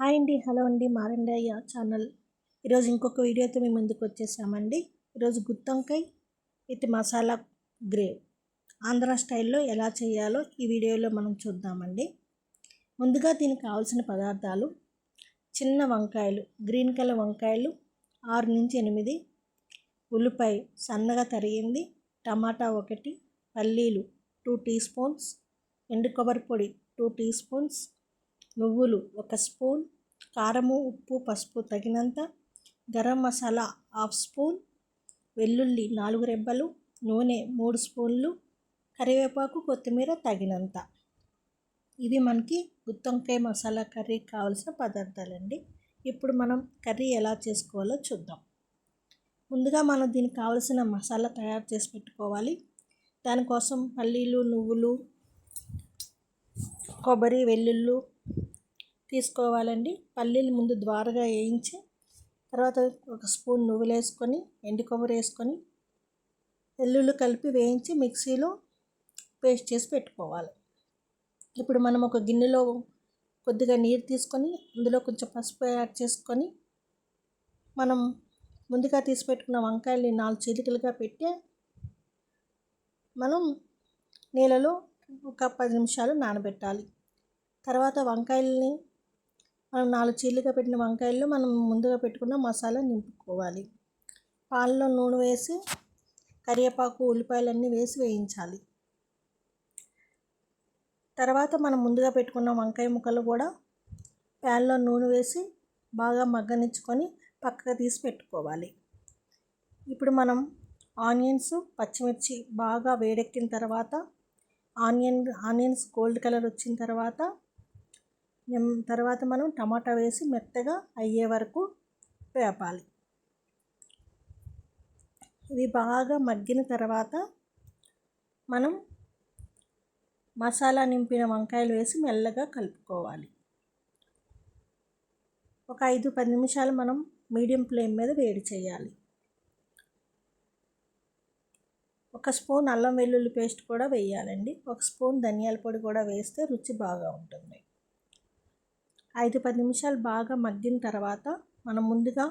Hi అండి, hello అండి, మారండి అయ్య ఛానల్. ఈరోజు ఇంకొక వీడియోతో మేము ముందుకు వచ్చేసామండి. ఈరోజు గుత్తొంకాయ విత్ మసాలా గ్రేవ్ ఆంధ్ర స్టైల్లో ఎలా చేయాలో ఈ వీడియోలో మనం చూద్దామండి. ముందుగా దీనికి కావాల్సిన పదార్థాలు: చిన్న వంకాయలు, గ్రీన్ కలర్ వంకాయలు 6 నుంచి 8, ఉల్లిపాయ సన్నగా తరిగింది, టమాటా 1, పల్లీలు 2 టీ స్పూన్స్, ఎండు కొబ్బరి పొడి 2 టీ స్పూన్స్, నువ్వులు 1 స్పూన్, కారము, ఉప్పు, పసుపు తగినంత, గరం మసాలా 1/2 స్పూన్, వెల్లుల్లి 4 రెబ్బలు, నూనె 3 స్పూన్లు, కరివేపాకు, కొత్తిమీర తగినంత. ఇవి మనకి గుత్తొంకాయ మసాలా కర్రీకి కావాల్సిన పదార్థాలండి. ఇప్పుడు మనం కర్రీ ఎలా చేసుకోవాలో చూద్దాం. ముందుగా మనం దీనికి కావాల్సిన మసాలా తయారు చేసి పెట్టుకోవాలి. దానికోసం పల్లీలు, నువ్వులు, కొబ్బరి, వెల్లుల్లి తీసుకోవాలండి. పల్లీలు ముందు ద్వారగా వేయించి తర్వాత 1 స్పూన్ నువ్వులు వేసుకొని, ఎండు కొబ్బరి వేసుకొని, వెల్లుల్లి కలిపి వేయించి మిక్సీలో పేస్ట్ చేసి పెట్టుకోవాలి. ఇప్పుడు మనం ఒక గిన్నెలో కొద్దిగా నీరు తీసుకొని అందులో కొంచెం పసుపు యాడ్ చేసుకొని, మనం ముందుగా తీసి పెట్టుకున్న వంకాయల్ని 4 చీలికలుగా పెట్టి మనం నీళ్ళలో ఒక 10 నిమిషాలు నానబెట్టాలి. తర్వాత వంకాయల్ని మనం 4 చీలికలుగా పెట్టిన వంకాయల్లో మనం ముందుగా పెట్టుకున్న మసాలా నింపుకోవాలి. పాలలో నూనె వేసి కరివేపాకు, ఉల్లిపాయలన్నీ వేసి వేయించాలి. తర్వాత మనం ముందుగా పెట్టుకున్న వంకాయ ముక్కలు కూడా ప్యాన్లో నూనె వేసి బాగా మగ్గనిచ్చుకొని పక్కకు తీసి పెట్టుకోవాలి. ఇప్పుడు మనం ఆనియన్స్, పచ్చిమిర్చి బాగా వేడెక్కిన తర్వాత ఆనియన్స్ గోల్డ్ కలర్ వచ్చిన తర్వాత మనం టమాటా వేసి మెత్తగా అయ్యే వరకు వేపాలి. ఇవి బాగా మగ్గిన తర్వాత మనం మసాలా నింపిన వంకాయలు వేసి మెల్లగా కలుపుకోవాలి. ఒక 5-10 నిమిషాలు మనం మీడియం ఫ్లేమ్ మీద వేడి చేయాలి. 1 స్పూన్ అల్లం వెల్లుల్లి పేస్ట్ కూడా వేయాలండి. 1 స్పూన్ ధనియాల పొడి కూడా వేస్తే రుచి బాగా ఉంటుంది. 5-10 నిమిషాలు బాగా మగ్గిన తర్వాత మనం ముందుగా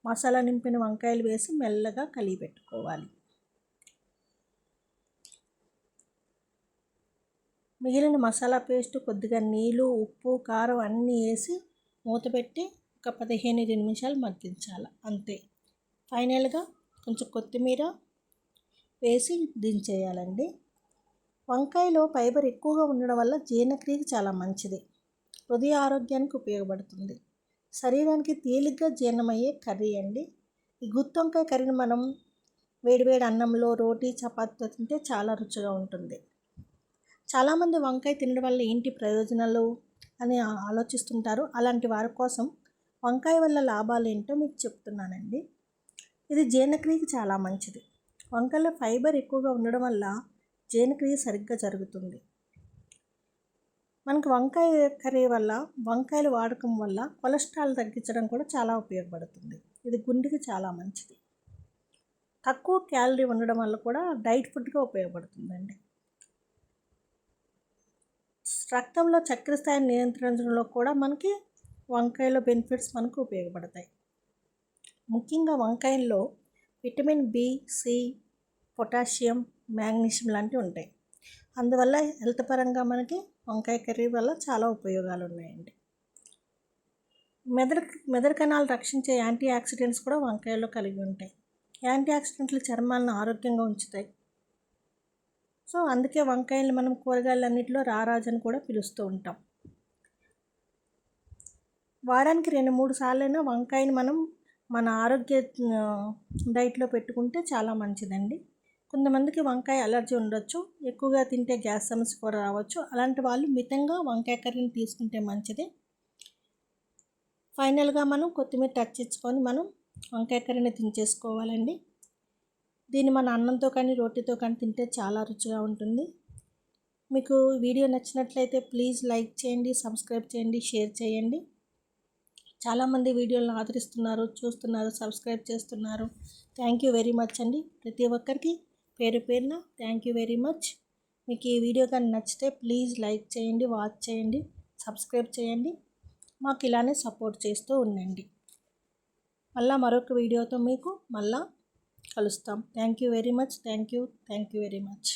మసాలా నింపిన వంకాయలు వేసి మెల్లగా కలిపి పెట్టుకోవాలి. మిగిలిన మసాలా పేస్ట్, కొద్దిగా నీళ్ళు, ఉప్పు, కారం అన్నీ వేసి మూత పెట్టి ఒక 15-20 నిమిషాలు మగ్గించాలి. అంతే. ఫైనల్గా కొంచెం కొత్తిమీర వేసి దించేయాలండి. వంకాయలో ఫైబర్ ఎక్కువగా ఉండడం వల్ల జీర్ణక్రియకి చాలా మంచిది. హృదయ ఆరోగ్యానికి ఉపయోగపడుతుంది. శరీరానికి తేలిగ్గా జీర్ణమయ్యే కర్రీ అండి. ఈ గుత్తొంకాయ కర్రీని మనం వేడివేడి అన్నంలో, రోటీ, చపాతీతో తింటే చాలా రుచిగా ఉంటుంది. చాలామంది వంకాయ తినడం వల్ల ఏంటి ప్రయోజనాలు అని ఆలోచిస్తుంటారు. అలాంటి వారి కోసం వంకాయ వల్ల లాభాలు ఏంటో మీకు చెప్తున్నానండి. ఇది జీర్ణక్రియకి చాలా మంచిది. వంకాయలో ఫైబర్ ఎక్కువగా ఉండడం వల్ల జీర్ణక్రియ సరిగ్గా జరుగుతుంది. మనకు వంకాయ కర్రీ వల్ల, వంకాయలు వాడకం వల్ల కొలెస్ట్రాల్ తగ్గించడం కూడా చాలా ఉపయోగపడుతుంది. ఇది గుండెకి చాలా మంచిది. తక్కువ క్యాలరీ ఉండడం వల్ల కూడా డైట్ ఫుడ్గా ఉపయోగపడుతుందండి. రక్తంలో చక్కెర స్థాయిని నియంత్రించడంలో కూడా మనకి వంకాయలో బెనిఫిట్స్ మనకు ఉపయోగపడతాయి. ముఖ్యంగా వంకాయల్లో vitamin B, C, potassium, magnesium లాంటివి ఉంటాయి. అందువల్ల హెల్త్ పరంగా మనకి వంకాయ కర్రీ వల్ల చాలా ఉపయోగాలు ఉన్నాయండి. మెదడు కణాలు రక్షించే యాంటీ ఆక్సిడెంట్స్ కూడా వంకాయలో కలిగి ఉంటాయి. యాంటీ ఆక్సిడెంట్లు చర్మాలను ఆరోగ్యంగా ఉంచుతాయి. సో అందుకే వంకాయలు మనం కూరగాయలన్నింటిలో రారాజని కూడా పిలుస్తూ ఉంటాం. వారానికి 2-3 సార్లైనా వంకాయని మనం మన ఆరోగ్య డైట్లో పెట్టుకుంటే చాలా మంచిదండి. కొంతమందికి వంకాయ అలర్జీ ఉండొచ్చు, ఎక్కువగా తింటే గ్యాస్ సమస్య కూడా రావచ్చు. అలాంటి వాళ్ళు మితంగా వంకాయ కర్రీని తీసుకుంటే మంచిది. ఫైనల్గా మనం కొత్తిమీర టచ్ ఇచ్చుకొని మనం వంకాయ కర్రీని దించేసుకోవాలండి. దీన్ని మన అన్నంతో కానీ రోటీతో కానీ తింటే చాలా రుచిగా ఉంటుంది. మీకు వీడియో నచ్చినట్లయితే ప్లీజ్ లైక్ చేయండి, సబ్స్క్రైబ్ చేయండి, షేర్ చేయండి. చాలామంది వీడియోలను ఆదరిస్తున్నారు, చూస్తున్నారు, సబ్స్క్రైబ్ చేస్తున్నారు. థ్యాంక్ యూ వెరీ మచ్ అండి. ప్రతి ఒక్కరికి పేరు పేరున థ్యాంక్ యూ వెరీ మచ్. మీకు ఈ వీడియో కానీ నచ్చితే ప్లీజ్ లైక్ చేయండి, వాచ్ చేయండి, సబ్స్క్రైబ్ చేయండి. మాకు ఇలానే సపోర్ట్ చేస్తూ ఉండండి. మళ్ళీ మరొక వీడియోతో మీకు మళ్ళీ కలుస్తాం. Thank you very much. Thank you very much.